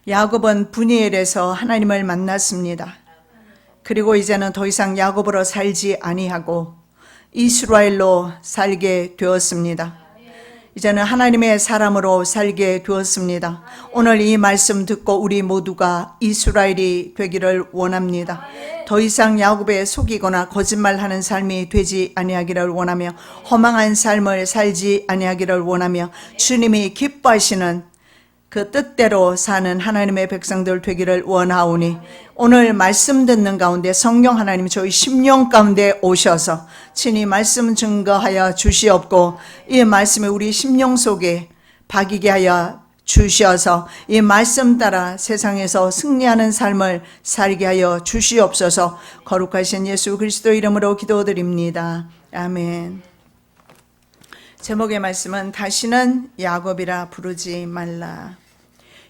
야곱은 브니엘에서 하나님을 만났습니다. 그리고 이제는 더 이상 야곱으로 살지 아니하고 이스라엘로 살게 되었습니다. 이제는 하나님의 사람으로 살게 되었습니다. 오늘 이 말씀 듣고 우리 모두가 이스라엘이 되기를 원합니다. 더 이상 야곱에 속이거나 거짓말하는 삶이 되지 아니하기를 원하며 허망한 삶을 살지 아니하기를 원하며 주님이 기뻐하시는 그 뜻대로 사는 하나님의 백성들 되기를 원하오니 오늘 말씀 듣는 가운데 성령 하나님 저희 심령 가운데 오셔서 친히 말씀 증거하여 주시옵고 이 말씀이 우리 심령 속에 박이게 하여 주시어서 이 말씀 따라 세상에서 승리하는 삶을 살게 하여 주시옵소서. 거룩하신 예수 그리스도 이름으로 기도드립니다. 아멘. 제목의 말씀은 다시는 야곱이라 부르지 말라.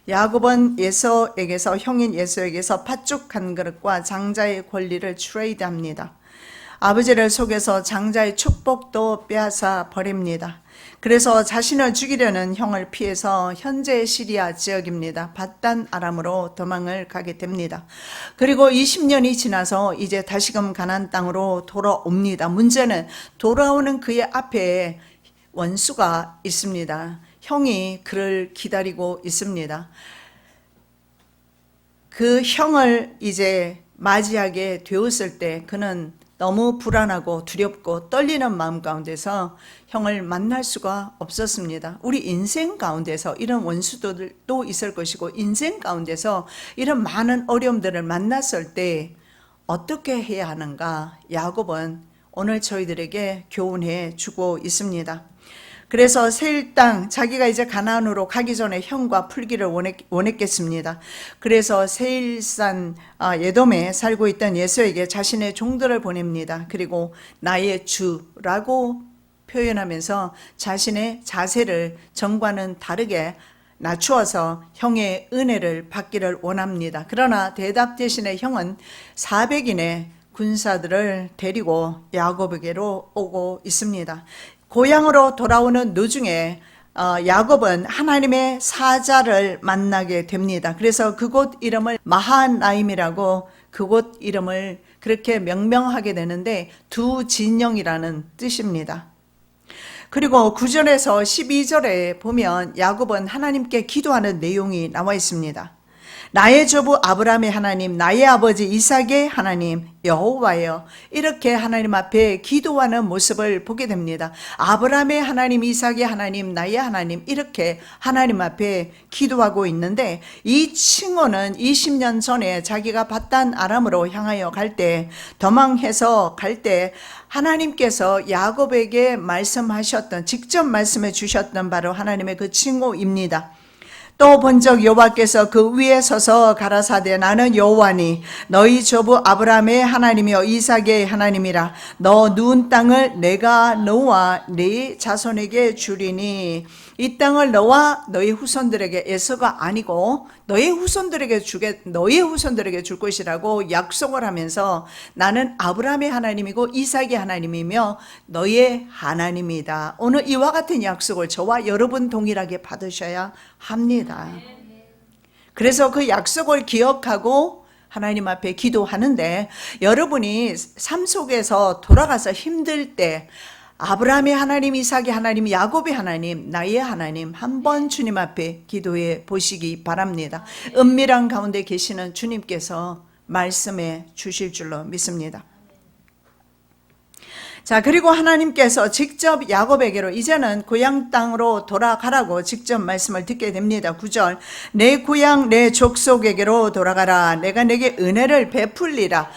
야곱은 에서에게서 형인 에서에게서 팥죽 한 그릇과 장자의 권리를 트레이드합니다. 아버지를 속여서 장자의 축복도 빼앗아 버립니다. 그래서 자신을 죽이려는 형을 피해서 현재 시리아 지역입니다. 밧단 아람으로 도망을 가게 됩니다. 그리고 20년이 지나서 이제 다시금 가나안 땅으로 돌아옵니다. 문제는 돌아오는 그의 앞에 원수가 있습니다. 형이 그를 기다리고 있습니다. 그 형을 이제 맞이하게 되었을 때 그는 너무 불안하고 두렵고 떨리는 마음 가운데서 형을 만날 수가 없었습니다. 우리 인생 가운데서 이런 원수들도 있을 것이고 인생 가운데서 이런 많은 어려움들을 만났을 때 어떻게 해야 하는가 야곱은 오늘 저희들에게 교훈해 주고 있습니다. 그래서 세일 땅 자기가 이제 가나안으로 가기 전에 형과 풀기를 원했겠습니다. 그래서 세일산 예돔에 살고 있던 예수에게 자신의 종들을 보냅니다. 그리고 나의 주라고 표현하면서 자신의 자세를 전과는 다르게 낮추어서 형의 은혜를 받기를 원합니다. 그러나 대답 대신에 형은 400인의 군사들을 데리고 야곱에게로 오고 있습니다. 고향으로 돌아오는 도중에 야곱은 하나님의 사자를 만나게 됩니다. 그래서 그곳 이름을 마하나임이라고 그곳 이름을 그렇게 명명하게 되는데 두 진영이라는 뜻입니다. 그리고 9절에서 12절에 보면 야곱은 하나님께 기도하는 내용이 나와 있습니다. 나의 조부 아브라함의 하나님, 나의 아버지 이삭의 하나님 여호와여, 이렇게 하나님 앞에 기도하는 모습을 보게 됩니다. 아브라함의 하나님, 이삭의 하나님, 나의 하나님, 이렇게 하나님 앞에 기도하고 있는데 이 칭호는 20년 전에 자기가 밧단 아람으로 향하여 갈 때, 도망해서 갈 때 하나님께서 야곱에게 말씀하셨던, 직접 말씀해 주셨던 바로 하나님의 그 칭호입니다. 또 본적 여호와께서 그 위에 서서 가라사대 나는 여호와니 너희 조부 아브라함의 하나님이요 이삭의 하나님이라. 너 누운 땅을 내가 너와 네 자손에게 주리니. 이 땅을 너와 너희 후손들에게, 에서가 아니고 너희 후손들에게 줄 것이라고 약속을 하면서 나는 아브라함의 하나님이고 이삭의 하나님이며 너의 하나님이다. 오늘 이와 같은 약속을 저와 여러분 동일하게 받으셔야 합니다. 그래서 그 약속을 기억하고 하나님 앞에 기도하는데, 여러분이 삶 속에서 돌아가서 힘들 때 아브라함의 하나님, 이삭의 하나님, 야곱의 하나님, 나의 하나님 한번 주님 앞에 기도해 보시기 바랍니다. 은밀한 가운데 계시는 주님께서 말씀해 주실 줄로 믿습니다. 자, 그리고 하나님께서 직접 야곱에게로 이제는 고향 땅으로 돌아가라고 직접 말씀을 듣게 됩니다. 9절, 내 고향 내 족속에게로 돌아가라. 내가 내게 은혜를 베풀리라.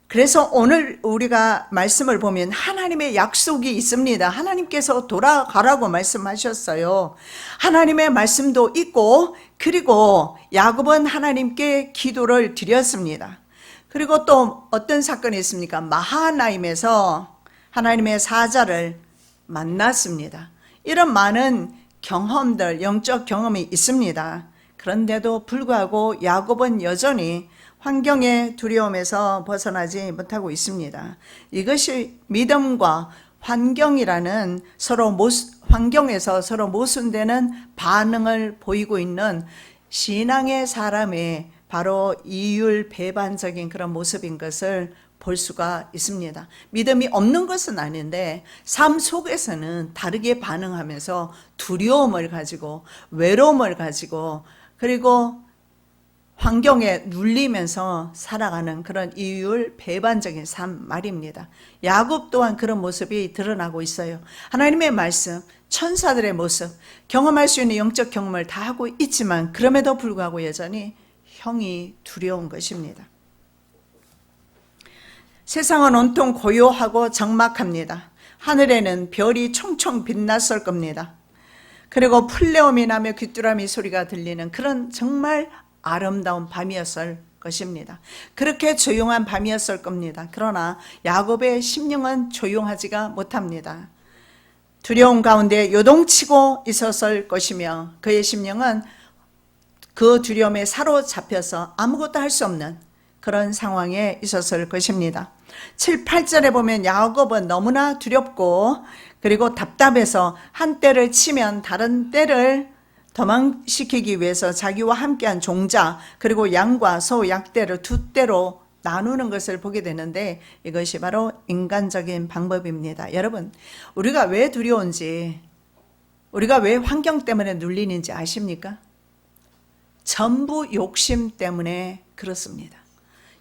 그래서 오늘 우리가 말씀을 보면 하나님의 약속이 있습니다. 하나님께서 돌아가라고 말씀하셨어요. 하나님의 말씀도 있고, 그리고 야곱은 하나님께 기도를 드렸습니다. 그리고 또 어떤 사건이 있습니까? 마하나임에서 하나님의 사자를 만났습니다. 이런 많은 경험들, 영적 경험이 있습니다. 그런데도 불구하고 야곱은 여전히 환경의 두려움에서 벗어나지 못하고 있습니다. 이것이 믿음과 환경이라는 환경에서 서로 모순되는 반응을 보이고 있는 신앙의 사람의 바로 이율배반적인 그런 모습인 것을 볼 수가 있습니다. 믿음이 없는 것은 아닌데 삶 속에서는 다르게 반응하면서 두려움을 가지고 외로움을 가지고 그리고 환경에 눌리면서 살아가는 그런 이율배반적인 삶 말입니다. 야곱 또한 그런 모습이 드러나고 있어요. 하나님의 말씀, 천사들의 모습, 경험할 수 있는 영적 경험을 다 하고 있지만 그럼에도 불구하고 여전히 형이 두려운 것입니다. 세상은 온통 고요하고 적막합니다. 하늘에는 별이 총총 빛났을 겁니다. 그리고 풀레음이 나며 귀뚜라미 소리가 들리는 그런 정말 아름다운 밤이었을 것입니다. 그렇게 조용한 밤이었을 겁니다. 그러나 야곱의 심령은 조용하지가 못합니다. 두려움 가운데 요동치고 있었을 것이며 그의 심령은 그 두려움에 사로잡혀서 아무것도 할 수 없는 그런 상황에 있었을 것입니다. 7, 8절에 보면 야곱은 너무나 두렵고 그리고 답답해서 한 떼를 치면 다른 떼를 도망시키기 위해서 자기와 함께한 종자 그리고 양과 소 약대를 두 떼로 나누는 것을 보게 되는데 이것이 바로 인간적인 방법입니다. 여러분, 우리가 왜 두려운지, 우리가 왜 환경 때문에 눌리는지 아십니까? 전부 욕심 때문에 그렇습니다.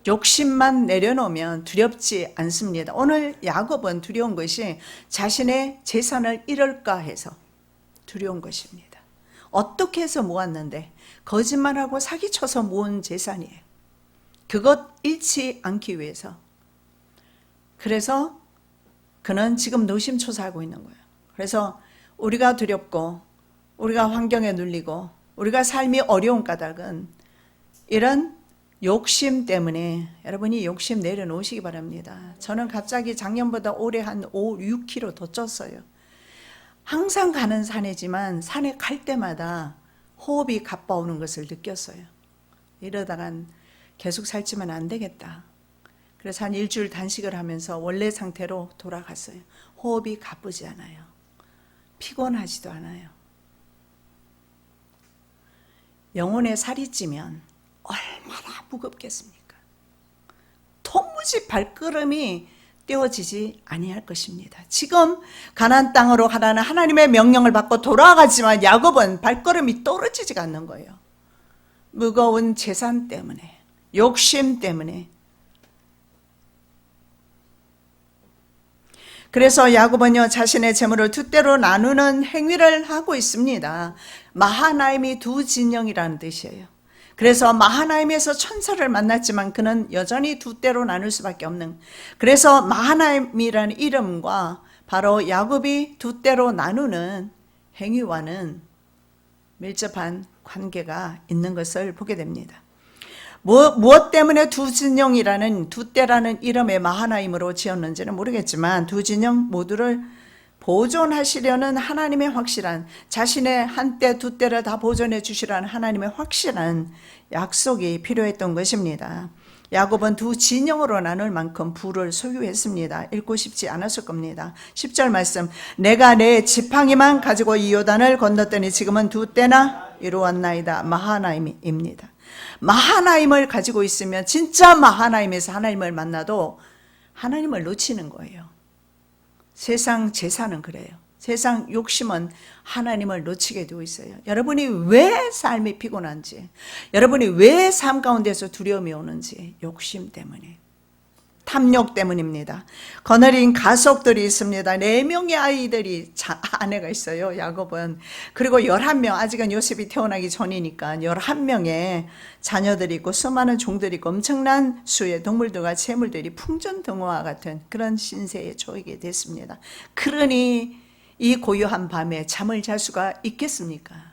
욕심만 내려놓으면 두렵지 않습니다. 오늘 야곱은 두려운 것이 자신의 재산을 잃을까 해서 두려운 것입니다. 어떻게 해서 모았는데 거짓말하고 사기쳐서 모은 재산이에요. 그것 잃지 않기 위해서. 그래서 그는 지금 노심초사하고 있는 거예요. 그래서 우리가 두렵고 우리가 환경에 눌리고 우리가 삶이 어려운 까닭은 이런 욕심 때문에 여러분이 욕심 내려놓으시기 바랍니다. 저는 갑자기 작년보다 올해 한 5, 6kg 더 쪘어요. 항상 가는 산이지만 산에 갈 때마다 호흡이 가빠오는 것을 느꼈어요. 이러다간 계속 살찌면 안 되겠다. 그래서 한 일주일 단식을 하면서 원래 상태로 돌아갔어요. 호흡이 가쁘지 않아요. 피곤하지도 않아요. 영혼에 살이 찌면 얼마나 무겁겠습니까? 도무지 발걸음이 떼어지지 아니할 것입니다. 지금 가나안 땅으로 가라는 하나님의 명령을 받고 돌아가지만 야곱은 발걸음이 떨어지지가 않는 거예요. 무거운 재산 때문에, 욕심 때문에. 그래서 야곱은요 자신의 재물을 두 떼로 나누는 행위를 하고 있습니다. 마하나임이 두 진영이라는 뜻이에요. 그래서 마하나임에서 천사를 만났지만 그는 여전히 두 떼로 나눌 수밖에 없는, 그래서 마하나임이라는 이름과 바로 야곱이 두 떼로 나누는 행위와는 밀접한 관계가 있는 것을 보게 됩니다. 무엇 때문에 두 진영이라는, 두 떼라는 이름의 마하나임으로 지었는지는 모르겠지만 두 진영 모두를 보존하시려는 하나님의 확실한, 자신의 한 떼 두 떼를 다 보존해 주시라는 하나님의 확실한 약속이 필요했던 것입니다. 야곱은 두 진영으로 나눌 만큼 부를 소유했습니다. 읽고 싶지 않았을 겁니다. 10절 말씀, 내가 내 지팡이만 가지고 이 요단을 건넜더니 지금은 두 떼나 이루었나이다. 마하나임입니다. 마하나임을 가지고 있으면 진짜 마하나임에서 하나님을 만나도 하나님을 놓치는 거예요. 세상 재산은 그래요. 세상 욕심은 하나님을 놓치게 되어 있어요. 여러분이 왜 삶이 피곤한지, 여러분이 왜 삶 가운데서 두려움이 오는지 욕심 때문에, 탐욕 때문입니다. 거느린 가족들이 있습니다. 4명의 아이들이 아내가 있어요. 야곱은. 그리고 11명, 아직은 요셉이 태어나기 전이니까 11명의 자녀들이 있고 수많은 종들이 있고 엄청난 수의 동물들과 재물들이 풍전등화와 같은 그런 신세에 처하게 됐습니다. 그러니 이 고요한 밤에 잠을 잘 수가 있겠습니까?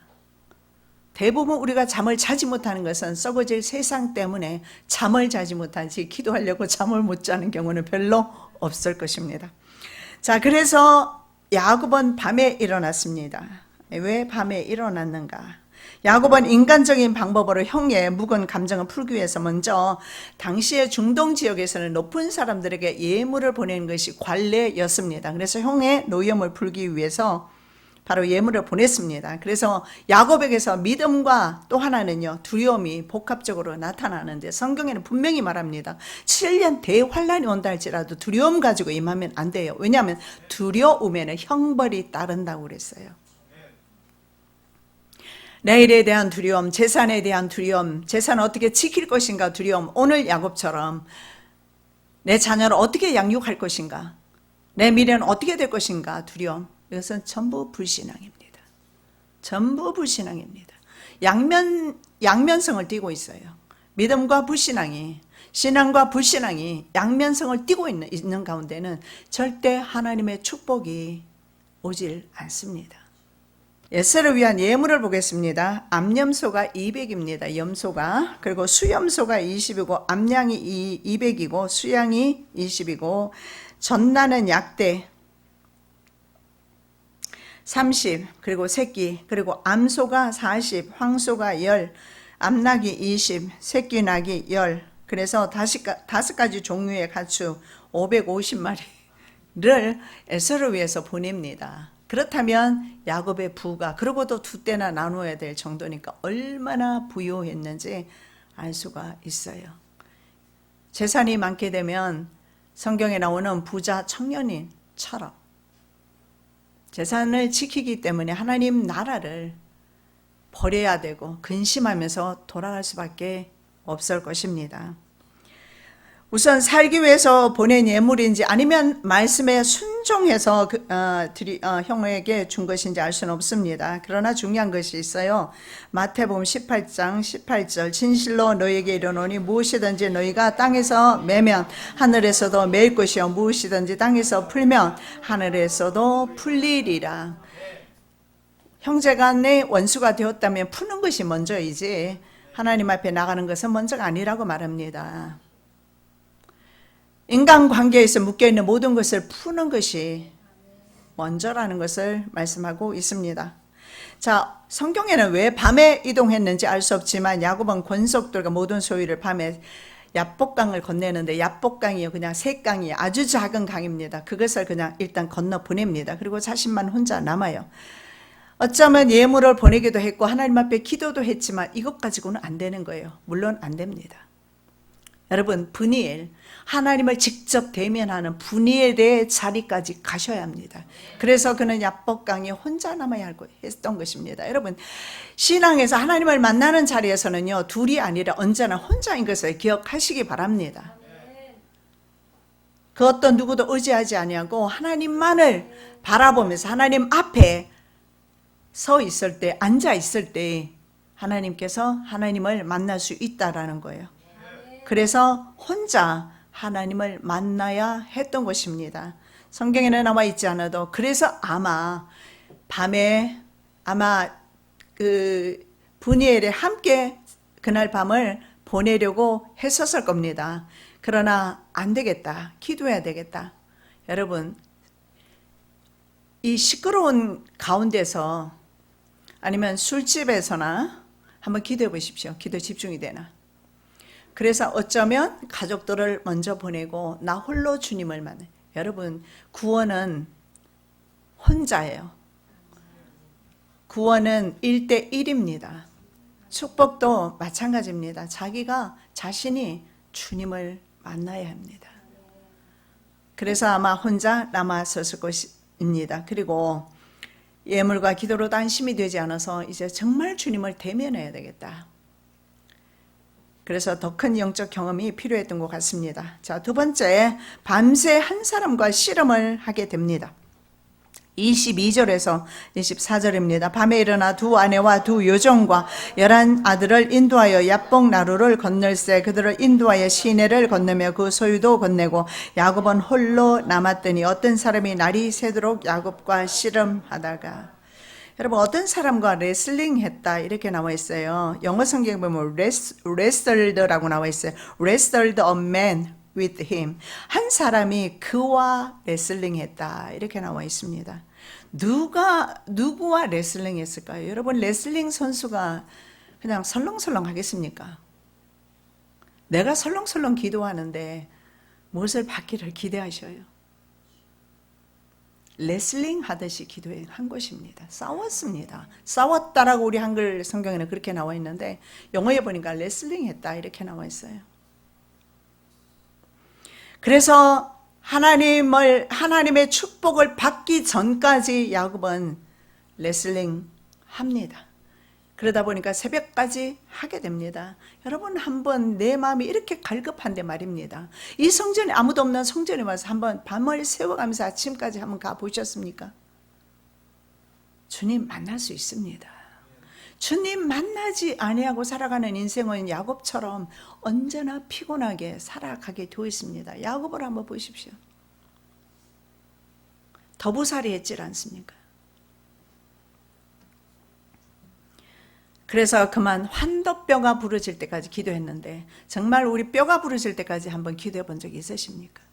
대부분 우리가 잠을 자지 못하는 것은 썩어질 세상 때문에 잠을 자지 못하지, 기도하려고 잠을 못 자는 경우는 별로 없을 것입니다. 자, 그래서 야곱은 밤에 일어났습니다. 왜 밤에 일어났는가? 야곱은 인간적인 방법으로 형의 묵은 감정을 풀기 위해서 먼저 당시의 중동 지역에서는 높은 사람들에게 예물을 보내는 것이 관례였습니다. 그래서 형의 노염을 풀기 위해서 바로 예물을 보냈습니다. 그래서 야곱에게서 믿음과 또 하나는요, 두려움이 복합적으로 나타나는데 성경에는 분명히 말합니다. 7년 대환란이 온다 할지라도 두려움 가지고 임하면 안 돼요. 왜냐하면 두려움에는 형벌이 따른다고 그랬어요. 내일에 대한 두려움, 재산에 대한 두려움, 재산을 어떻게 지킬 것인가 두려움, 오늘 야곱처럼 내 자녀를 어떻게 양육할 것인가, 내 미래는 어떻게 될 것인가 두려움, 이것은 전부 불신앙입니다. 전부 불신앙입니다. 양면성을 띠고 있어요. 믿음과 불신앙이, 신앙과 불신앙이 양면성을 띠고 있는 가운데는 절대 하나님의 축복이 오질 않습니다. 예세를 위한 예물을 보겠습니다. 암염소가 200입니다. 염소가. 그리고 수염소가 20이고 암양이 200이고 수양이 20이고 전나는 약대 30, 그리고 새끼, 그리고 암소가 40, 황소가 10, 암낙이 20, 새끼 낙이 10. 그래서 다섯 가지 종류의 가축 550마리를 에서를 위해서 보냅니다. 그렇다면 야곱의 부가, 그러고도 두 때나 나누어야 될 정도니까 얼마나 부유했는지 알 수가 있어요. 재산이 많게 되면 성경에 나오는 부자 청년인처럼 재산을 지키기 때문에 하나님 나라를 버려야 되고 근심하면서 돌아갈 수밖에 없을 것입니다. 우선 살기 위해서 보낸 예물인지 아니면 말씀에 순종해서 형에게 준 것인지 알 수는 없습니다. 그러나 중요한 것이 있어요. 마태복음 18장 18절 진실로 너희에게 이르노니 무엇이든지 너희가 땅에서 매면 하늘에서도 매일 것이요 무엇이든지 땅에서 풀면 하늘에서도 풀리리라. 형제가 내 원수가 되었다면 푸는 것이 먼저이지 하나님 앞에 나가는 것은 먼저가 아니라고 말합니다. 인간관계에서 묶여있는 모든 것을 푸는 것이 먼저라는 것을 말씀하고 있습니다. 자, 성경에는 왜 밤에 이동했는지 알 수 없지만 야곱은 권속들과 모든 소유를 밤에 야복강을 건네는데 야복강이요 그냥 새 강이에요. 아주 작은 강입니다. 그것을 그냥 일단 건너 보냅니다. 그리고 자신만 혼자 남아요. 어쩌면 예물을 보내기도 했고 하나님 앞에 기도도 했지만 이것 가지고는 안 되는 거예요. 물론 안 됩니다. 여러분, 분이엘, 하나님을 직접 대면하는 분이엘의 자리까지 가셔야 합니다. 그래서 그는 야복강에 혼자 남아야 했던 것입니다. 여러분, 신앙에서 하나님을 만나는 자리에서는요, 둘이 아니라 언제나 혼자인 것을 기억하시기 바랍니다. 그 어떤 누구도 의지하지 아니하고 하나님만을 바라보면서 하나님 앞에 서 있을 때, 앉아 있을 때 하나님께서 하나님을 만날 수 있다라는 거예요. 그래서 혼자 하나님을 만나야 했던 것입니다. 성경에는 나와 있지 않아도 그래서 아마 밤에 그 분이엘에 함께 그날 밤을 보내려고 했었을 겁니다. 그러나 안 되겠다. 기도해야 되겠다. 여러분, 이 시끄러운 가운데서 아니면 술집에서나 한번 기도해 보십시오. 기도 집중이 되나? 그래서 어쩌면 가족들을 먼저 보내고 나 홀로 주님을 만나요. 여러분, 구원은 혼자예요. 구원은 1대1입니다. 축복도 마찬가지입니다. 자신이 주님을 만나야 합니다. 그래서 아마 혼자 남았었을 것입니다. 그리고 예물과 기도로도 안심이 되지 않아서 이제 정말 주님을 대면해야 되겠다. 그래서 더 큰 영적 경험이 필요했던 것 같습니다. 자, 두 번째, 밤새 한 사람과 씨름을 하게 됩니다. 22절에서 24절입니다. 밤에 일어나 두 아내와 두 여종과 11 아들을 인도하여 야복 나루를 건널세 그들을 인도하여 시내를 건너며 그 소유도 건네고 야곱은 홀로 남았더니 어떤 사람이 날이 새도록 야곱과 씨름하다가. 여러분, 어떤 사람과 레슬링 했다 이렇게 나와 있어요. 영어 성경에 보면 wrestled라고 나와 있어요. wrestled a man with him. 한 사람이 그와 레슬링 했다 이렇게 나와 있습니다. 누구와 레슬링 했을까요? 여러분, 레슬링 선수가 그냥 설렁설렁 하겠습니까? 내가 설렁설렁 기도하는데 무엇을 받기를 기대하셔요? 레슬링 하듯이 기도한 것입니다. 싸웠습니다. 싸웠다라고 우리 한글 성경에는 그렇게 나와 있는데 영어에 보니까 레슬링 했다 이렇게 나와 있어요. 그래서 하나님의 축복을 받기 전까지 야곱은 레슬링 합니다. 그러다 보니까 새벽까지 하게 됩니다. 여러분 한번 내 마음이 이렇게 갈급한데 말입니다. 이 성전에 아무도 없는 성전에 와서 한번 밤을 새워가면서 아침까지 한번 가보셨습니까? 주님 만날 수 있습니다. 주님 만나지 아니하고 살아가는 인생은 야곱처럼 언제나 피곤하게 살아가게 되어 있습니다. 야곱을 한번 보십시오. 더부살이 했질 않습니까? 그래서 그만 환도뼈가 부러질 때까지 기도했는데 정말 우리 뼈가 부러질 때까지 한번 기도해 본 적이 있으십니까?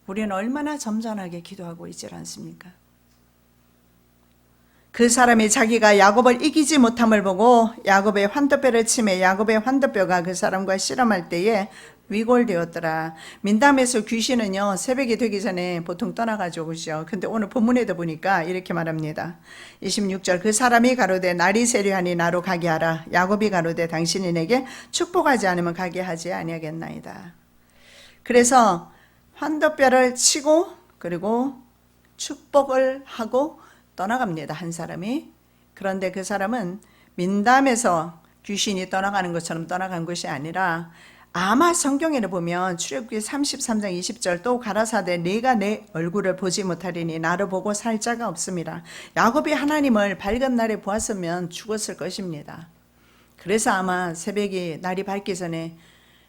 우리는 얼마나 점잖하게 기도하고 있질 않습니까? 그 사람이 자기가 야곱을 이기지 못함을 보고 야곱의 환도뼈를 치매 야곱의 환도뼈가 그 사람과 실험할 때에 위골되었더라. 민담에서 귀신은요 새벽이 되기 전에 보통 떠나가지고 오죠. 근데 오늘 본문에도 보니까 이렇게 말합니다. 26절 그 사람이 가로되 날이 세려하니 나로 가게 하라. 야곱이 가로되 당신이 내게 축복하지 않으면 가게 하지 아니하겠나이다. 그래서 환도뼈를 치고 그리고 축복을 하고 떠나갑니다. 한 사람이. 그런데 그 사람은 민담에서 귀신이 떠나가는 것처럼 떠나간 것이 아니라 아마 성경에는 보면 출애굽기 33장 20절 또 가라사대 네가 내 얼굴을 보지 못하리니 나를 보고 살 자가 없음이라. 야곱이 하나님을 밝은 날에 보았으면 죽었을 것입니다. 그래서 아마 새벽이 날이 밝기 전에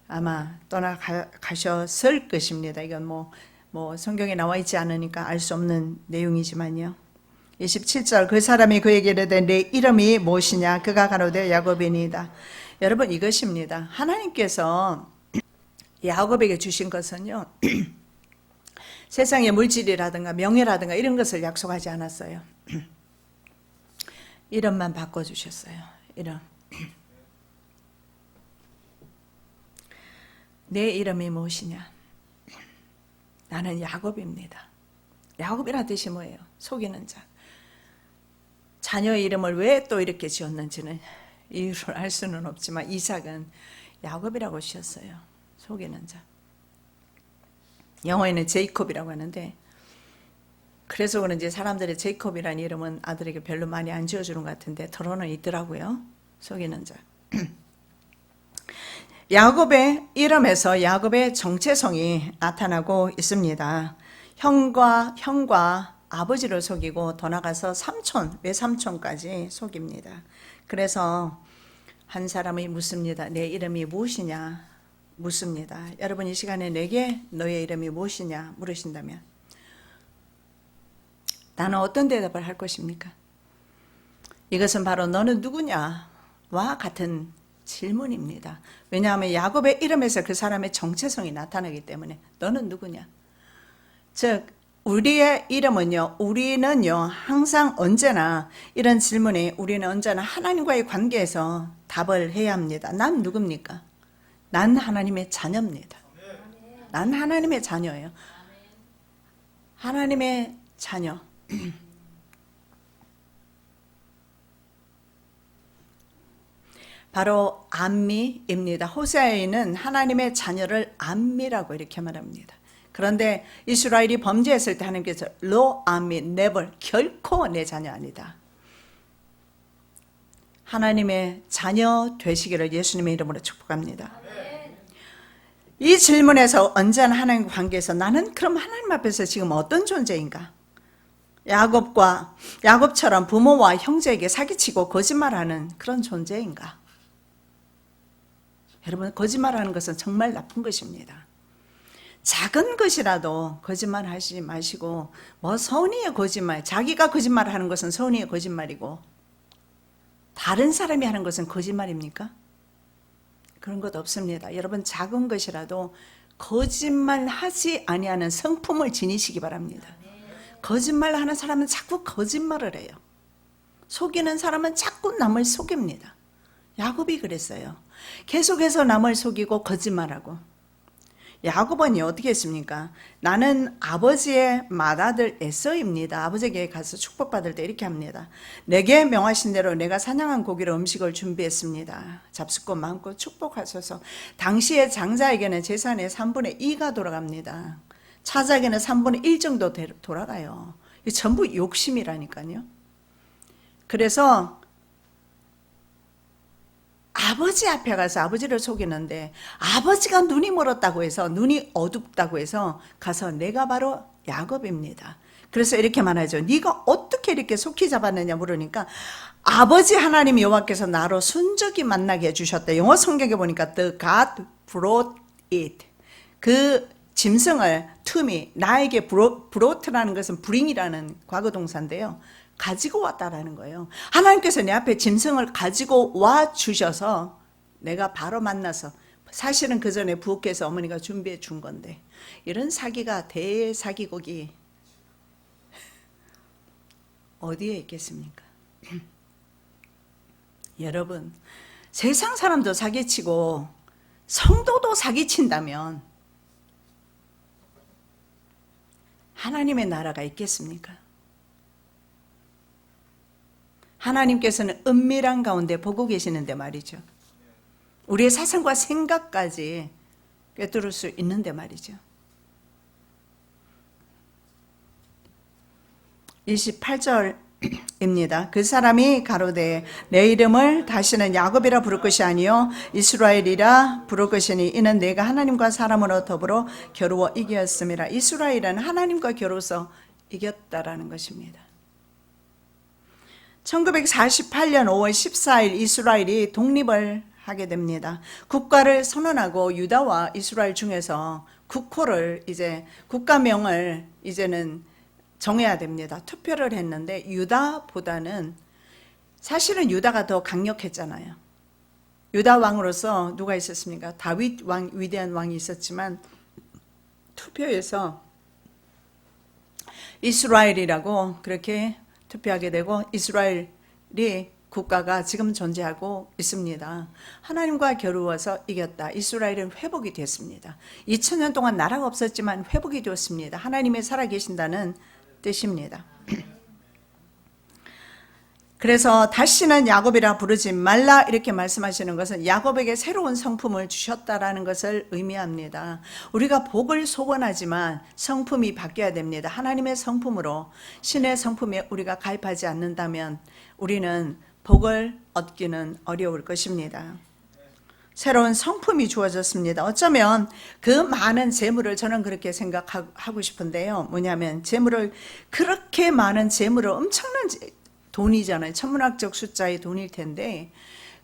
아마 떠나가셨을 것입니다. 이건 뭐 성경에 나와 있지 않으니까 알 수 없는 내용이지만요. 27절 그 사람이 그에게 이르되 내 이름이 무엇이냐 그가 가로되 야곱이니이다. 여러분 이것입니다. 하나님께서 야곱에게 주신 것은요 세상의 물질이라든가 명예라든가 이런 것을 약속하지 않았어요. 이름만 바꿔주셨어요. 이름. 내 이름이 무엇이냐? 나는 야곱입니다. 야곱이라는 뜻이 뭐예요? 속이는 자. 자녀의 이름을 왜 또 이렇게 지었는지는 이유를 알 수는 없지만 이삭은 야곱이라고 지었어요. 속이는 자. 영어에는 제이콥이라고 하는데 그래서 그런지 사람들이 제이콥이라는 이름은 아들에게 별로 많이 안 지어주는 것 같은데 더러는 있더라고요. 속이는 자. 야곱의 이름에서 야곱의 정체성이 나타나고 있습니다. 형과 아버지를 속이고 더 나가서 삼촌, 외삼촌까지 속입니다. 그래서 한 사람이 묻습니다. 내 이름이 무엇이냐? 묻습니다. 여러분 이 시간에 내게 너의 이름이 무엇이냐? 물으신다면 나는 어떤 대답을 할 것입니까? 이것은 바로 너는 누구냐? 와 같은 질문입니다. 왜냐하면 야곱의 이름에서 그 사람의 정체성이 나타나기 때문에 너는 누구냐? 즉 우리의 이름은요, 우리는요, 항상 언제나 이런 질문에 우리는 언제나 하나님과의 관계에서 답을 해야 합니다. 난 누굽니까? 난 하나님의 자녀입니다. 난 하나님의 자녀예요. 하나님의 자녀. 바로 암미입니다. 호세아에는 하나님의 자녀를 암미라고 이렇게 말합니다. 그런데 이스라엘이 범죄했을 때 하나님께서 로 암미 never 결코 내 자녀 아니다. 하나님의 자녀 되시기를 예수님의 이름으로 축복합니다. 이 질문에서 언제나 하나님과 관계에서 나는 그럼 하나님 앞에서 지금 어떤 존재인가? 야곱처럼 부모와 형제에게 사기치고 거짓말하는 그런 존재인가? 여러분 거짓말하는 것은 정말 나쁜 것입니다. 작은 것이라도 거짓말하지 마시고 선의의 거짓말, 자기가 거짓말하는 것은 선의의 거짓말이고 다른 사람이 하는 것은 거짓말입니까? 그런 것 없습니다. 여러분 작은 것이라도 거짓말하지 아니하는 성품을 지니시기 바랍니다. 거짓말하는 사람은 자꾸 거짓말을 해요. 속이는 사람은 자꾸 남을 속입니다. 야곱이 그랬어요. 계속해서 남을 속이고 거짓말하고 야곱은 어떻게 했습니까? 나는 아버지의 맏아들 에서입니다. 아버지에게 가서 축복받을 때 이렇게 합니다. 내게 명하신 대로 내가 사냥한 고기로 음식을 준비했습니다. 잡숫고 많고 축복하소서. 당시의 장자에게는 재산의 3분의 2가 돌아갑니다. 차자에게는 3분의 1 정도 돌아가요. 이게 전부 욕심이라니까요. 그래서 아버지 앞에 가서 아버지를 속이는데, 아버지가 눈이 멀었다고 해서, 눈이 어둡다고 해서 가서 내가 바로 야곱입니다. 그래서 이렇게 말하죠. 네가 어떻게 이렇게 속히 잡았느냐 물으니까, 아버지 하나님 여호와께서 나로 순적이 만나게 해주셨다. 영어 성경에 보니까 the God brought it. 그 짐승을 to me, 나에게 brought라는 것은 bring이라는 과거 동사인데요. 가지고 왔다라는 거예요. 하나님께서 내 앞에 짐승을 가지고 와 주셔서 내가 바로 만나서, 사실은 그 전에 부엌에서 어머니가 준비해 준 건데, 이런 사기가, 대사기곡이 어디에 있겠습니까? 여러분, 세상 사람도 사기치고 성도도 사기친다면 하나님의 나라가 있겠습니까? 하나님께서는 은밀한 가운데 보고 계시는데 말이죠. 우리의 사상과 생각까지 꿰뚫을 수 있는데 말이죠. 28절입니다. 그 사람이 가로되 내 이름을 다시는 야곱이라 부를 것이 아니요 이스라엘이라 부를 것이니 이는 내가 하나님과 사람으로 더불어 겨루어 이겼음이라. 이스라엘은 하나님과 겨루어서 이겼다라는 것입니다. 1948년 5월 14일 이스라엘이 독립을 하게 됩니다. 국가를 선언하고 유다와 이스라엘 중에서 국호를, 이제 국가명을 이제는 정해야 됩니다. 투표를 했는데 유다보다는, 사실은 유다가 더 강력했잖아요. 유다 왕으로서 누가 있었습니까? 다윗 왕, 위대한 왕이 있었지만 투표에서 이스라엘이라고 그렇게 투표하게 되고, 이스라엘이 국가가 지금 존재하고 있습니다. 하나님과 겨루어서 이겼다. 이스라엘은 회복이 됐습니다. 2000년 동안 나라가 없었지만 회복이 되었습니다. 하나님이 살아계신다는 뜻입니다. 그래서 다시는 야곱이라 부르지 말라 이렇게 말씀하시는 것은 야곱에게 새로운 성품을 주셨다라는 것을 의미합니다. 우리가 복을 소원하지만 성품이 바뀌어야 됩니다. 하나님의 성품으로, 신의 성품에 우리가 가입하지 않는다면 우리는 복을 얻기는 어려울 것입니다. 새로운 성품이 주어졌습니다. 어쩌면 그 많은 재물을, 저는 그렇게 생각하고 싶은데요. 뭐냐면 재물을, 그렇게 많은 재물을, 엄청난 돈이잖아요. 천문학적 숫자의 돈일 텐데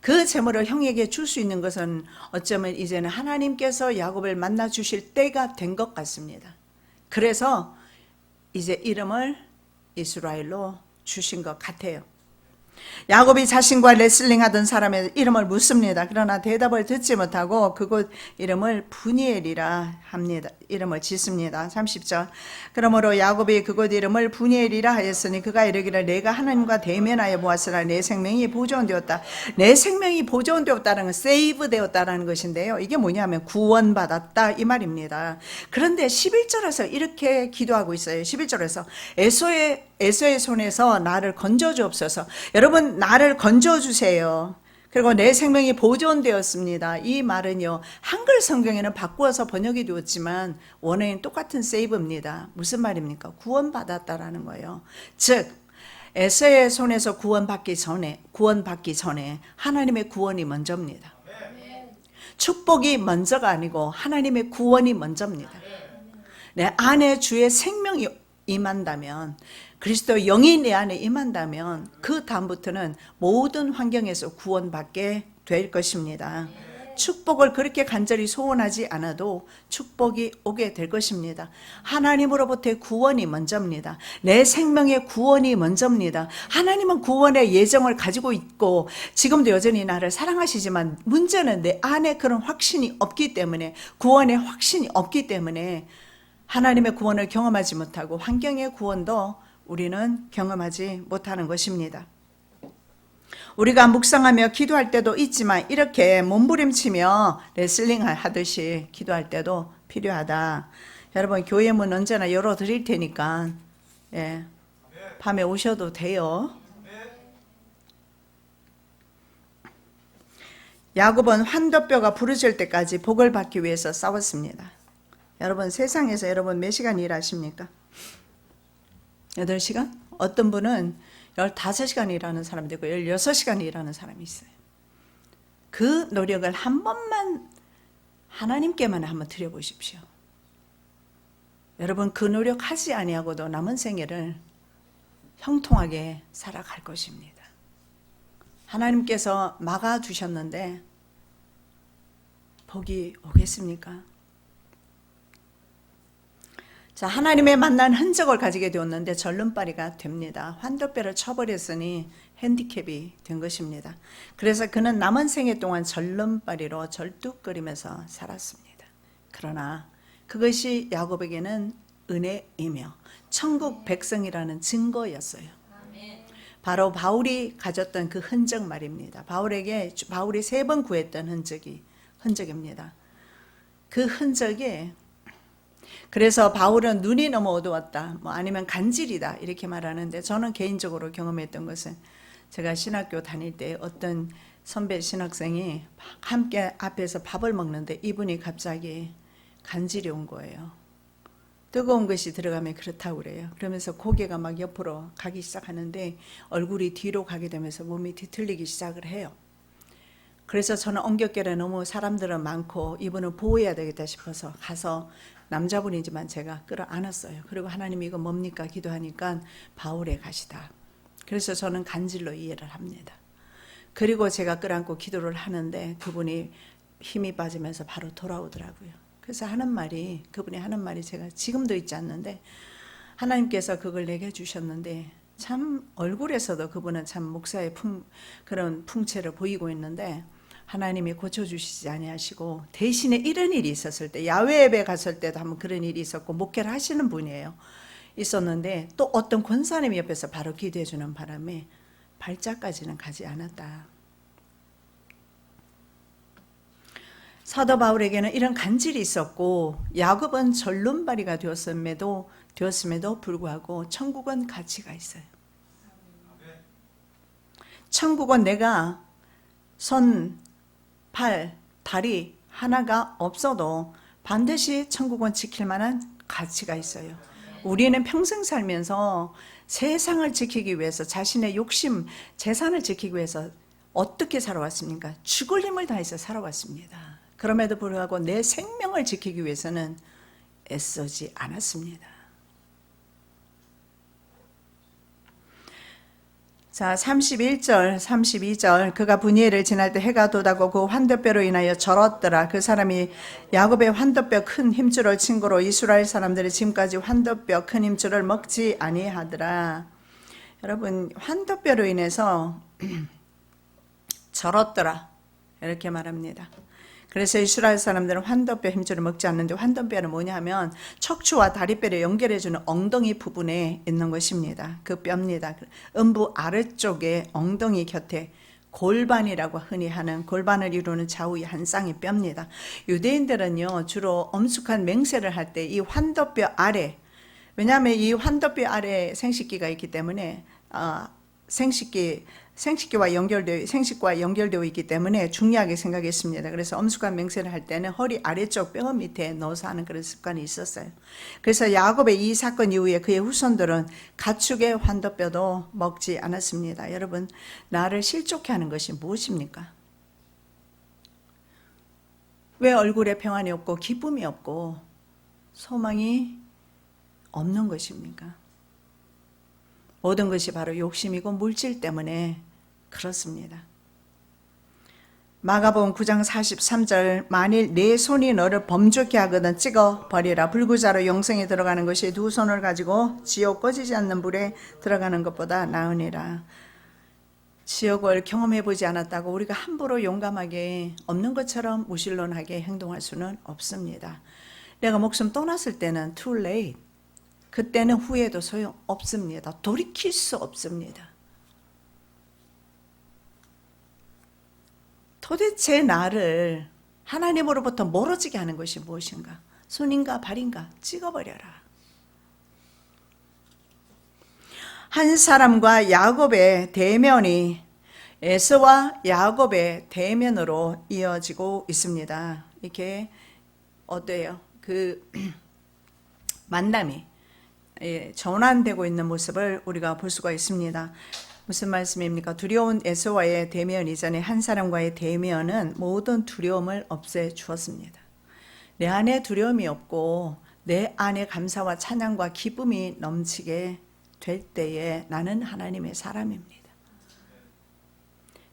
그 재물을 형에게 줄 수 있는 것은 어쩌면 이제는 하나님께서 야곱을 만나 주실 때가 된 것 같습니다. 그래서 이제 이름을 이스라엘로 주신 것 같아요. 야곱이 자신과 레슬링하던 사람의 이름을 묻습니다. 그러나 대답을 듣지 못하고 그곳 이름을 브니엘이라 합니다. 이름을 짓습니다. 30절. 그러므로 야곱이 그곳 이름을 브니엘이라 하였으니 그가 이르기를 내가 하나님과 대면하여 보았으나 내 생명이 보존되었다. 내 생명이 보존되었다는 건 세이브 되었다라는 것인데요. 이게 뭐냐면 구원받았다 이 말입니다. 그런데 11절에서 이렇게 기도하고 있어요. 11절에서 에서의 손에서 나를 건져주옵소서. 여러분, 나를 건져주세요. 그리고 내 생명이 보존되었습니다. 이 말은요, 한글 성경에는 바꾸어서 번역이 되었지만 원어인 똑같은 세이브입니다. 무슨 말입니까? 구원받았다라는 거예요. 즉 에서의 손에서 구원받기 전에 하나님의 구원이 먼저입니다. 축복이 먼저가 아니고 하나님의 구원이 먼저입니다. 내 안에 주의 생명이 임한다면, 그리스도 영이 내 안에 임한다면 그 다음부터는 모든 환경에서 구원받게 될 것입니다. 축복을 그렇게 간절히 소원하지 않아도 축복이 오게 될 것입니다. 하나님으로부터의 구원이 먼저입니다. 내 생명의 구원이 먼저입니다. 하나님은 구원의 예정을 가지고 있고 지금도 여전히 나를 사랑하시지만 문제는 내 안에 그런 확신이 없기 때문에, 구원의 확신이 없기 때문에 하나님의 구원을 경험하지 못하고 환경의 구원도 우리는 경험하지 못하는 것입니다. 우리가 묵상하며 기도할 때도 있지만 이렇게 몸부림치며 레슬링 하듯이 기도할 때도 필요하다. 여러분 교회 문 언제나 열어드릴 테니까 예, 밤에 오셔도 돼요. 야곱은 환도뼈가 부러질 때까지 복을 받기 위해서 싸웠습니다. 여러분 세상에서 여러분 몇 시간 일하십니까? 8시간? 어떤 분은 15시간 일하는 사람도 있고 16시간 일하는 사람이 있어요. 그 노력을 한 번만 하나님께만 한번 드려보십시오. 여러분 그 노력하지 아니하고도 남은 생애를 형통하게 살아갈 것입니다. 하나님께서 막아두셨는데 복이 오겠습니까? 자, 하나님의 만난 흔적을 가지게 되었는데 절름발이가 됩니다. 환도뼈를 쳐버렸으니 핸디캡이 된 것입니다. 그래서 그는 남은 생애 동안 절름발이로 절뚝거리면서 살았습니다. 그러나 그것이 야곱에게는 은혜이며 천국 백성이라는 증거였어요. 바로 바울이 가졌던 그 흔적 말입니다. 바울이 3번 구했던 흔적입니다. 그 흔적에 그래서 바울은 눈이 너무 어두웠다, 아니면 간질이다 이렇게 말하는데 저는 개인적으로 경험했던 것은 제가 신학교 다닐 때 어떤 선배 신학생이 함께 앞에서 밥을 먹는데 이분이 갑자기 간질이 온 거예요. 뜨거운 것이 들어가면 그렇다고 그래요. 그러면서 고개가 막 옆으로 가기 시작하는데 얼굴이 뒤로 가게 되면서 몸이 뒤틀리기 시작을 해요. 그래서 저는 엉겹결에 너무 사람들은 많고 이분을 보호해야 되겠다 싶어서 가서 남자분이지만 제가 끌어안았어요. 그리고 하나님 이거 뭡니까 기도하니까 바울의 가시다. 그래서 저는 간질로 이해를 합니다. 그리고 제가 끌어안고 기도를 하는데 그분이 힘이 빠지면서 바로 돌아오더라고요. 그래서 그분이 하는 말이 제가 지금도 잊지 않는데 하나님께서 그걸 내게 주셨는데 참 얼굴에서도 그분은 참 목사의 그런 풍채를 보이고 있는데 하나님이 고쳐주시지 아니하시고 대신에 이런 일이 있었을 때 야외 예배 갔을 때도 한번 그런 일이 있었고 목회를 하시는 분이에요. 있었는데 또 어떤 권사님이 옆에서 바로 기도해 주는 바람에 발자까지는 가지 않았다. 사도 바울에게는 이런 간질이 있었고 야곱은 절름발이가 되었음에도 불구하고 천국은 가치가 있어요. 천국은 내가 손, 발, 다리 하나가 없어도 반드시 천국은 지킬 만한 가치가 있어요. 우리는 평생 살면서 세상을 지키기 위해서 자신의 욕심, 재산을 지키기 위해서 어떻게 살아왔습니까? 죽을 힘을 다해서 살아왔습니다. 그럼에도 불구하고 내 생명을 지키기 위해서는 애쓰지 않았습니다. 자, 31절, 32절. 그가 분이엘을 지날 때 해가 돋았고 그 환도뼈로 인하여 절었더라. 그 사람이 야곱의 환도뼈 큰 힘줄을 친구로 이스라엘 사람들이 지금까지 환도뼈 큰 힘줄을 먹지 아니하더라. 여러분, 환도뼈로 인해서 절었더라. 이렇게 말합니다. 그래서 이스라엘 사람들은 환도뼈 힘줄을 먹지 않는데 환도뼈는 뭐냐면 척추와 다리뼈를 연결해주는 엉덩이 부분에 있는 것입니다. 그 뼈입니다. 음부 아래쪽에 엉덩이 곁에 골반이라고 흔히 하는 골반을 이루는 좌우의 한 쌍의 뼈입니다. 유대인들은요 주로 엄숙한 맹세를 할 때 이 환도뼈 아래, 왜냐하면 이 환도뼈 아래에 생식기가 있기 때문에 생식과 연결되어 있기 때문에 중요하게 생각했습니다. 그래서 엄숙한 맹세를 할 때는 허리 아래쪽 뼈 밑에 넣어서 하는 그런 습관이 있었어요. 그래서 야곱의 이 사건 이후에 그의 후손들은 가축의 환도뼈도 먹지 않았습니다. 여러분, 나를 실족해 하는 것이 무엇입니까? 왜 얼굴에 평안이 없고 기쁨이 없고 소망이 없는 것입니까? 모든 것이 바로 욕심이고 물질 때문에 그렇습니다. 마가복음 9장 43절 만일 네 손이 너를 범죄케 하거든 찍어버리라. 불구자로 영생에 들어가는 것이 두 손을 가지고 지옥 꺼지지 않는 불에 들어가는 것보다 나으니라. 지옥을 경험해보지 않았다고 우리가 함부로 용감하게 없는 것처럼 무신론하게 행동할 수는 없습니다. 내가 목숨 떠났을 때는 too late. 그때는 후회도 소용없습니다. 돌이킬 수 없습니다. 도대체 나를 하나님으로부터 멀어지게 하는 것이 무엇인가? 손인가 발인가 찍어버려라. 한 사람과 야곱의 대면이 에서와 야곱의 대면으로 이어지고 있습니다. 이게 어때요? 그 만남이 전환되고 있는 모습을 우리가 볼 수가 있습니다. 무슨 말씀입니까? 두려운 에서와의 대면 이전에 한 사람과의 대면은 모든 두려움을 없애 주었습니다. 내 안에 두려움이 없고 내 안에 감사와 찬양과 기쁨이 넘치게 될 때에 나는 하나님의 사람입니다.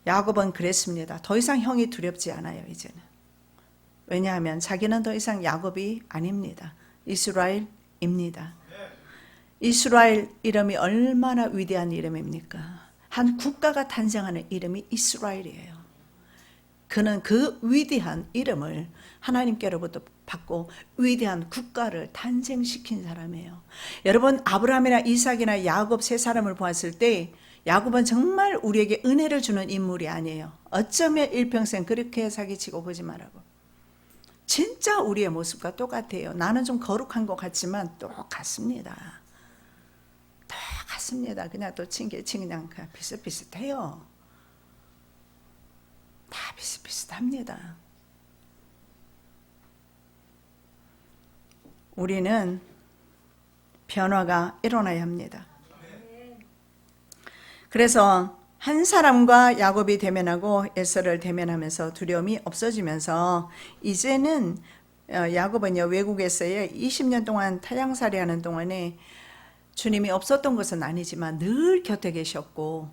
야곱은 그랬습니다. 더 이상 형이 두렵지 않아요, 이제는. 왜냐하면 자기는 더 이상 야곱이 아닙니다. 이스라엘입니다. 이스라엘 이름이 얼마나 위대한 이름입니까? 한 국가가 탄생하는 이름이 이스라엘이에요. 그는 그 위대한 이름을 하나님께로부터 받고 위대한 국가를 탄생시킨 사람이에요. 여러분, 아브라함이나 이삭이나 야곱 세 사람을 보았을 때 야곱은 정말 우리에게 은혜를 주는 인물이 아니에요. 어쩌면 일평생 그렇게 사기치고 보지 말라고. 진짜 우리의 모습과 똑같아요. 나는 좀 거룩한 것 같지만 똑같습니다. 똑같습니다. 그냥 또 친개친 그냥 비슷비슷해요. 다 비슷비슷합니다. 우리는 변화가 일어나야 합니다. 그래서 한 사람과 야곱이 대면하고 에서를 대면하면서 두려움이 없어지면서 이제는 야곱은요, 외국에서의 20년 동안 타향살이 하는 동안에 주님이 없었던 것은 아니지만 늘 곁에 계셨고,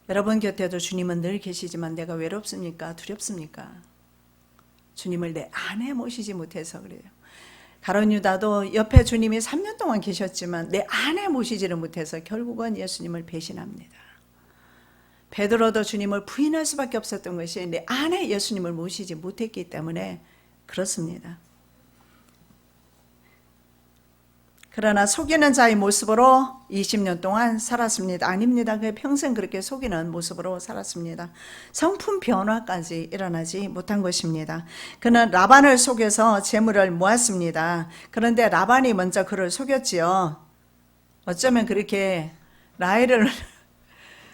여러분 곁에도 주님은 늘 계시지만 내가 외롭습니까? 두렵습니까? 주님을 내 안에 모시지 못해서 그래요. 가룟 유다도 옆에 주님이 3년 동안 계셨지만 내 안에 모시지를 못해서 결국은 예수님을 배신합니다. 베드로도 주님을 부인할 수밖에 없었던 것이 내 안에 예수님을 모시지 못했기 때문에 그렇습니다. 그러나 속이는 자의 모습으로 20년 동안 살았습니다. 아닙니다. 그냥 평생 그렇게 속이는 모습으로 살았습니다. 성품 변화까지 일어나지 못한 것입니다. 그는 라반을 속여서 재물을 모았습니다. 그런데 라반이 먼저 그를 속였지요. 어쩌면 그렇게 라헬을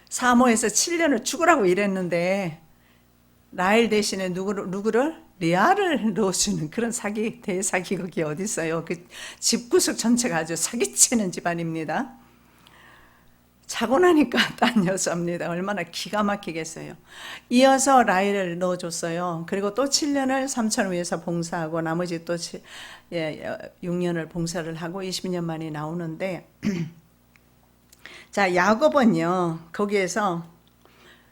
사모해서 7년을 죽으라고 이랬는데 라헬 대신에 누구를? 리아를 넣어주는 그런 대사기극이 어디 있어요. 그 집구석 전체가 아주 사기치는 집안입니다. 자고 나니까 딴 여자입니다. 얼마나 기가 막히겠어요. 이어서 라헬을 넣어줬어요. 그리고 또 7년을 삼촌을 위해서 봉사하고 나머지 또 6년을 봉사를 하고 20년 만에 나오는데 자, 야곱은요, 거기에서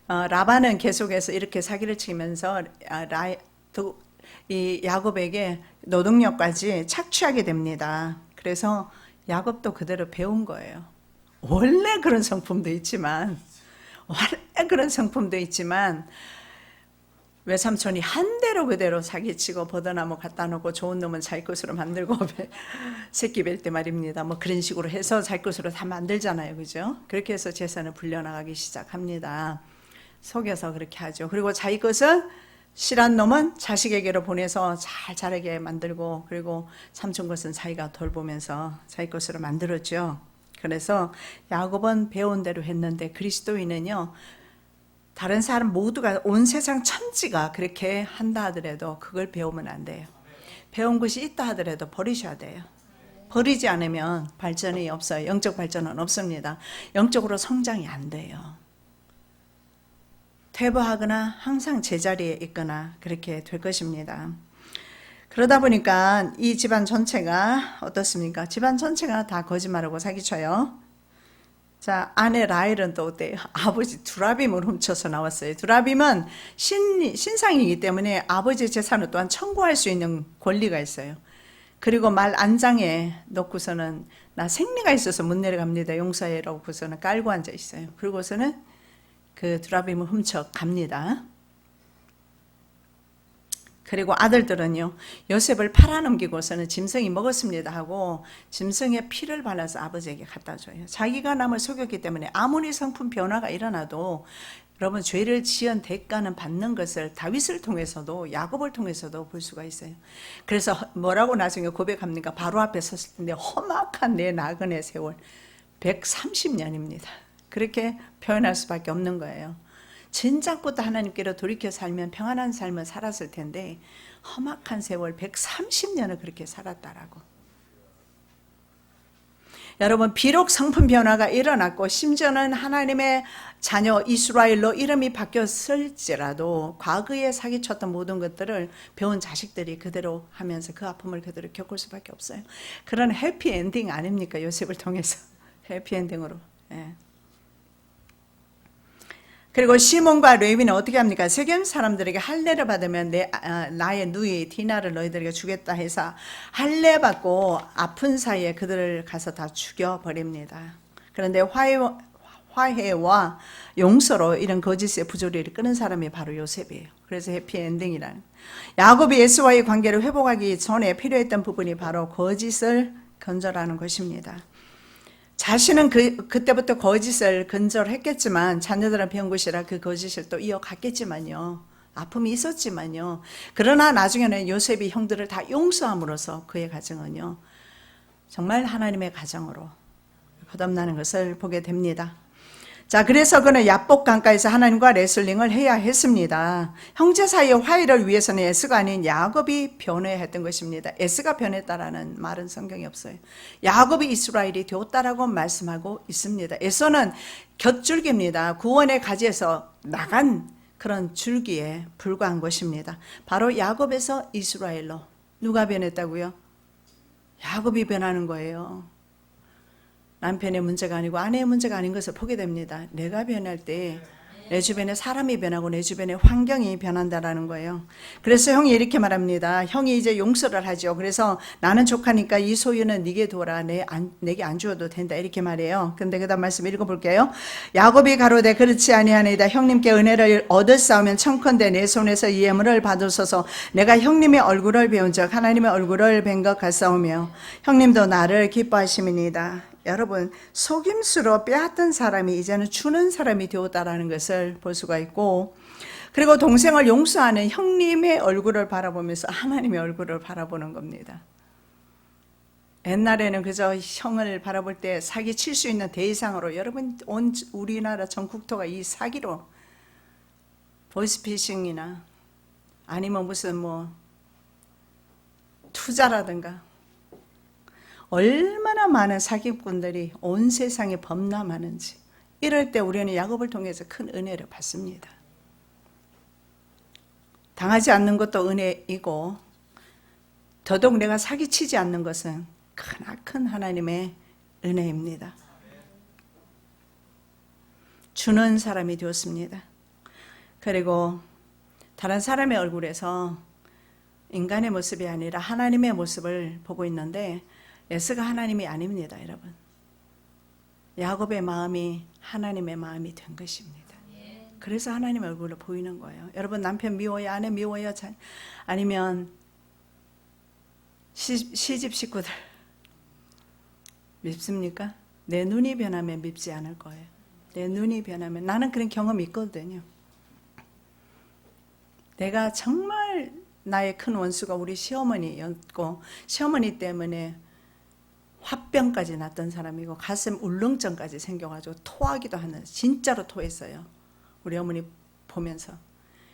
라반은 계속해서 이렇게 사기를 치면서 이 야곱에게 노동력까지 착취하게 됩니다. 그래서 야곱도 그대로 배운 거예요. 원래 그런 성품도 있지만 외삼촌이 한 대로 그대로 사기치고 버드나무 갖다 놓고 좋은 놈은 자기 것으로 만들고 새끼 뵐 때 말입니다. 뭐 그런 식으로 해서 자기 것으로 다 만들잖아요. 그죠? 그렇게 해서 재산을 불려나가기 시작합니다. 속여서 그렇게 하죠. 그리고 자기 것은 실한 놈은 자식에게로 보내서 잘 자라게 만들고, 그리고 삼촌 것은 자기가 돌보면서 자기 것으로 만들었죠. 그래서 야곱은 배운 대로 했는데 그리스도인은요, 다른 사람 모두가 온 세상 천지가 그렇게 한다 하더라도 그걸 배우면 안 돼요. 배운 것이 있다 하더라도 버리셔야 돼요. 버리지 않으면 발전이 없어요. 영적 발전은 없습니다. 영적으로 성장이 안 돼요. 퇴보하거나 항상 제자리에 있거나 그렇게 될 것입니다. 그러다 보니까 이 집안 전체가 어떻습니까? 집안 전체가 다 거짓말하고 사기쳐요. 자, 아내 라헬은 또 어때요? 아버지 두라빔을 훔쳐서 나왔어요. 두라빔은 신상이기 때문에 아버지 재산을 또한 청구할 수 있는 권리가 있어요. 그리고 말 안장에 놓고서는 나 생리가 있어서 못 내려갑니다. 용서해라고 고서는 깔고 앉아 있어요. 그리고서는 그 두라빔을 훔쳐 갑니다. 그리고 아들들은요, 요셉을 팔아넘기고서는 짐승이 먹었습니다 하고 짐승의 피를 발라서 아버지에게 갖다 줘요. 자기가 남을 속였기 때문에 아무리 성품 변화가 일어나도 여러분, 죄를 지은 대가는 받는 것을 다윗을 통해서도 야곱을 통해서도 볼 수가 있어요. 그래서 뭐라고 나중에 고백합니까? 바로 앞에 섰을 텐데 험악한 내 나그네 세월 130년입니다. 그렇게 표현할 수밖에 없는 거예요. 진작부터 하나님께로 돌이켜 살면 평안한 삶을 살았을 텐데 험악한 세월 130년을 그렇게 살았다라고. 여러분, 비록 성품 변화가 일어났고 심지어는 하나님의 자녀 이스라엘로 이름이 바뀌었을지라도 과거에 사기쳤던 모든 것들을 배운 자식들이 그대로 하면서 그 아픔을 그대로 겪을 수밖에 없어요. 그런 해피엔딩 아닙니까? 요셉을 통해서 해피엔딩으로. 예. 그리고 시몬과 레위는 어떻게 합니까? 세겜 사람들에게 할례를 받으면 나의 누이 디나를 너희들에게 주겠다 해서 할례 받고 아픈 사이에 그들을 가서 다 죽여버립니다. 그런데 화해와 용서로 이런 거짓의 부조리를 끄는 사람이 바로 요셉이에요. 그래서 해피엔딩이라는. 야곱이 에서와의 관계를 회복하기 전에 필요했던 부분이 바로 거짓을 건절하는 것입니다. 자신은 그때부터 거짓을 건절했겠지만 자녀들은 배운 것이라 그 거짓을 또 이어갔겠지만요. 아픔이 있었지만요. 그러나 나중에는 요셉이 형들을 다 용서함으로써 그의 가정은요. 정말 하나님의 가정으로 거듭나는 것을 보게 됩니다. 자, 그래서 그는 야복 강가에서 하나님과 레슬링을 해야 했습니다. 형제 사이의 화해를 위해서는 에스가 아닌 야곱이 변해했던 것입니다. 에스가 변했다라는 말은 성경에 없어요. 야곱이 이스라엘이 되었다라고 말씀하고 있습니다. 에서는 곁줄기입니다. 구원의 가지에서 나간 그런 줄기에 불과한 것입니다. 바로 야곱에서 이스라엘로. 누가 변했다고요? 야곱이 변하는 거예요. 남편의 문제가 아니고 아내의 문제가 아닌 것을 보게 됩니다. 내가 변할 때 내 주변에 사람이 변하고 내 주변에 환경이 변한다라는 거예요. 그래서 형이 이렇게 말합니다. 형이 이제 용서를 하죠. 그래서 나는 족하니까 이 소유는 네게 둬라. 내게 안 주어도 된다. 이렇게 말해요. 근데 그 다음 말씀 읽어볼게요. 야곱이 가로되 그렇지 아니하나이다. 형님께 은혜를 얻었사오면 청컨대 내 손에서 이 예물을 받으소서. 내가 형님의 얼굴을 배운 적 하나님의 얼굴을 뵌 것 같사오며 형님도 나를 기뻐하심이니이다. 여러분, 속임수로 빼앗던 사람이 이제는 주는 사람이 되었다라는 것을 볼 수가 있고, 그리고 동생을 용서하는 형님의 얼굴을 바라보면서 하나님의 얼굴을 바라보는 겁니다. 옛날에는 그저 형을 바라볼 때 사기 칠 수 있는 대상으로, 여러분 온 우리나라 전 국토가 이 사기로 보이스피싱이나 아니면 무슨 투자라든가 얼마나 많은 사기꾼들이 온 세상에 범람하는지, 이럴 때 우리는 야곱을 통해서 큰 은혜를 받습니다. 당하지 않는 것도 은혜이고 더더욱 내가 사기치지 않는 것은 크나큰 하나님의 은혜입니다. 주는 사람이 되었습니다. 그리고 다른 사람의 얼굴에서 인간의 모습이 아니라 하나님의 모습을 보고 있는데 에스가 하나님이 아닙니다, 여러분. 야곱의 마음이 하나님의 마음이 된 것입니다. 그래서 하나님의 얼굴을 보이는 거예요. 여러분, 남편 미워요? 아내 미워요? 아니면 시집 식구들 밉습니까? 내 눈이 변하면 밉지 않을 거예요. 내 눈이 변하면. 나는 그런 경험이 있거든요. 내가 정말 나의 큰 원수가 우리 시어머니였고, 시어머니 때문에 화병까지 났던 사람이고 가슴 울렁증까지 생겨가지고 토하기도 하는, 진짜로 토했어요. 우리 어머니 보면서.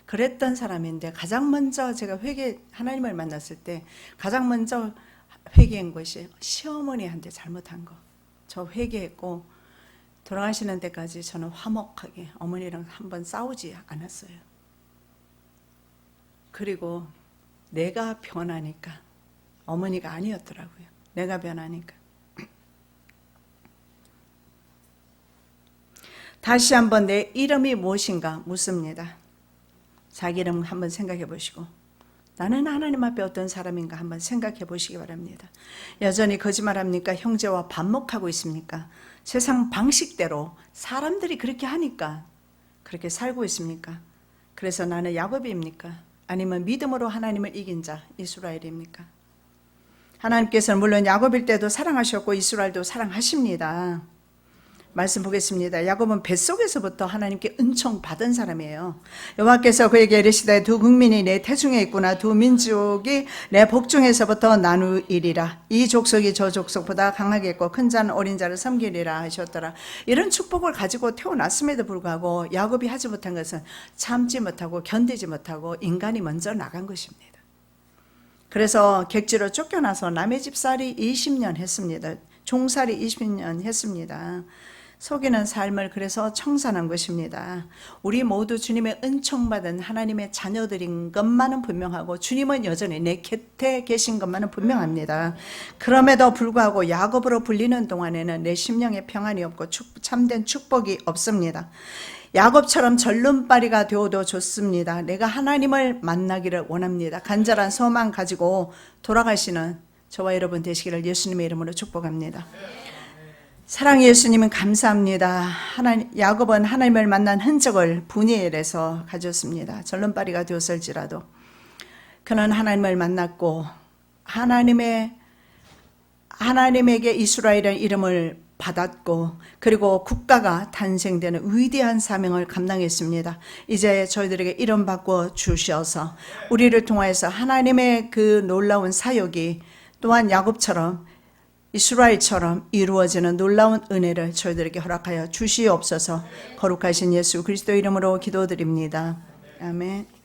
그랬던 사람인데 가장 먼저 제가 하나님을 만났을 때 가장 먼저 회개한 것이 시어머니한테 잘못한 거. 저 회개했고 돌아가시는 데까지 저는 화목하게 어머니랑 한번 싸우지 않았어요. 그리고 내가 변하니까, 어머니가 아니었더라고요. 내가 변하니까. 다시 한번 내 이름이 무엇인가 묻습니다. 자기 이름 한번 생각해 보시고, 나는 하나님 앞에 어떤 사람인가 한번 생각해 보시기 바랍니다. 여전히 거짓말합니까? 형제와 반목하고 있습니까? 세상 방식대로 사람들이 그렇게 하니까 그렇게 살고 있습니까? 그래서 나는 야곱입니까? 아니면 믿음으로 하나님을 이긴 자 이스라엘입니까? 하나님께서는 물론 야곱일 때도 사랑하셨고 이스라엘도 사랑하십니다. 말씀 보겠습니다. 야곱은 뱃속에서부터 하나님께 은총 받은 사람이에요. 여호와께서 그에게 이르시되 두 국민이 내 태중에 있구나. 두 민족이 내 복중에서부터 나누이리라. 이 족속이 저 족속보다 강하겠고 큰 자는 어린 자를 섬기리라 하셨더라. 이런 축복을 가지고 태어났음에도 불구하고 야곱이 하지 못한 것은 참지 못하고 견디지 못하고 인간이 먼저 나간 것입니다. 그래서 객지로 쫓겨나서 남의 집살이 20년 했습니다. 종살이 20년 했습니다. 속이는 삶을 그래서 청산한 것입니다. 우리 모두 주님의 은총받은 하나님의 자녀들인 것만은 분명하고 주님은 여전히 내 곁에 계신 것만은 분명합니다. 그럼에도 불구하고 야곱으로 불리는 동안에는 내 심령에 평안이 없고 참된 축복이 없습니다. 야곱처럼 절름발이가 되어도 좋습니다. 내가 하나님을 만나기를 원합니다. 간절한 소망 가지고 돌아가시는 저와 여러분 되시기를 예수님의 이름으로 축복합니다. 사랑의 예수님은 감사합니다. 야곱은 하나님을 만난 흔적을 분이엘에서 가졌습니다. 절름발이가 되었을지라도 그는 하나님을 만났고 하나님에게 이스라엘이라는 이름을 받았고 그리고 국가가 탄생되는 위대한 사명을 감당했습니다. 이제 저희들에게 이름 바꿔 주셔서 우리를 통하여서 하나님의 그 놀라운 사역이 또한 야곱처럼 이스라엘처럼 이루어지는 놀라운 은혜를 저희들에게 허락하여 주시옵소서. 거룩하신 예수 그리스도 이름으로 기도드립니다. 아멘.